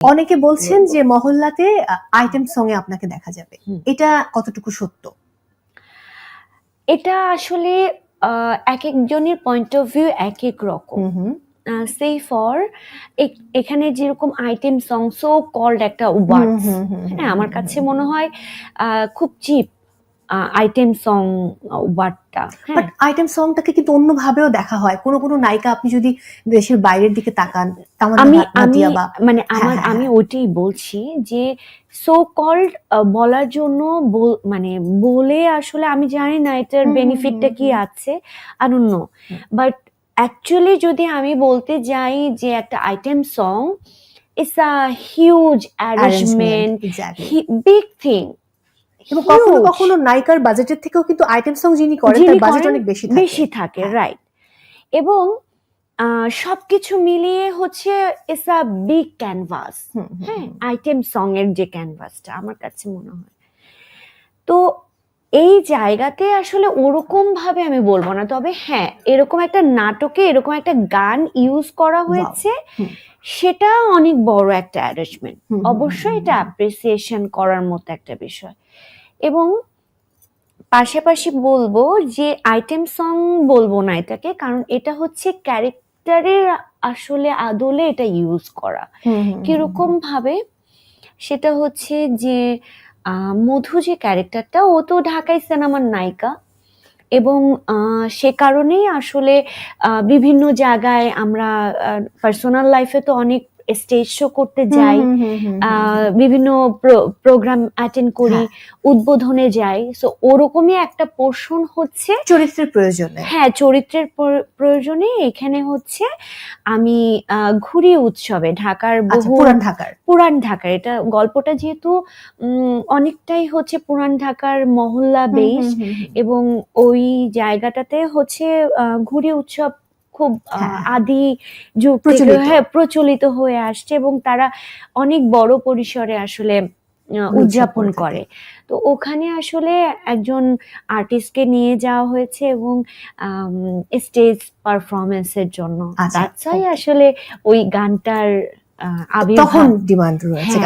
অনেকে বলছেন যে মহল্লাতে আইটেম সং এ আপনাকে দেখা যাবে, এটা কতটুকু সত্য? এটা আসলে এক একজনের পয়েন্ট অফ ভিউ এক এক রকম। সেই ফর এখানে যেরকম আইটেম সং সো কল্ড একটা ওয়ার্ডস, হ্যাঁ আমার কাছে মনে হয় খুব চিপ আইটেম সং ওয়ার্ডটা। বাট আইটেম সংটাকে কিন্তু অন্যভাবেও দেখা হয়। কোন কোন নায়িকা আপনি যদি দেশের বাইরের দিকে তাকান, আমি ওইটাই বলছি যে সো কল্ড বলার জন্য মানে বলে আসলে আমি জানি না এটার বেনিফিটটা কি আছে, I don't know, but actually যদি আমি বলতে যাই যে একটা item song it's a huge arrangement, big thing. এবং কখনো কখনো নায়িকার বাজেটের থেকেও কিন্তু আইটেম সং যিনি করেন তার বাজেট অনেক বেশি থাকে, রাইট। এবং সবকিছু মিলিয়ে হচ্ছে ইটস আ বিগ ক্যানভাস, হ্যাঁ আইটেম সং এর যে ক্যানভাসটা আমার কাছে মনে হয়। তো এই জায়গাতে আসলে ওরকম ভাবে আমি বলবো না, তবে হ্যাঁ এরকম একটা নাটকে এরকম একটা গান ইউজ করা হয়েছে, সেটা অনেক বড় একটা অ্যারেঞ্জমেন্ট, অবশ্যই এটা অ্যাপ্রিসিয়েশন করার মতো একটা বিষয়। এবং পাশাপাশি বলবো যে আইটেম সং বলবো না এটাকে, কারণ এটা হচ্ছে ক্যারেক্টারের আসলে আদলে এটা ইউজ করা। কিরকম ভাবে সেটা হচ্ছে যে মধু যে ক্যারেক্টারটা, ও তো ঢাকাই সিনেমার নায়িকা, এবং সে কারণেই আসলে বিভিন্ন জায়গায় আমরা পার্সোনাল লাইফে তো অনেক স্টেজ শো করতে যাই, বিভিন্ন প্রোগ্রাম অ্যাটেন্ড করি, উদ্বোধনে যাই, সো ওরকমই একটা পোর্শন হচ্ছে চরিত্রের প্রয়োজনে। হ্যাঁ চরিত্রের প্রয়োজনে এখানে হচ্ছে আমি ঘুরি উৎসবে ঢাকার পুরান ঢাকার এটা গল্পটা যেহেতু অনেকটাই হচ্ছে পুরান ঢাকার মহল্লা বেশ, এবং ওই জায়গাটাতে হচ্ছে ঘুরি উৎসব খুব আদি যুগ থেকে প্রচলিত হয়ে আসছে, এবং তারা অনেক বড় পরিসরে আসলে উদযাপন করে। তো ওখানে আসলে একজন আর্টিস্টকে নিয়ে যাওয়া হয়েছে এবং স্টেজ পারফরমেন্সের জন্য, তাই আসলে ওই গানটার তখন ডিমান্ড রয়েছে।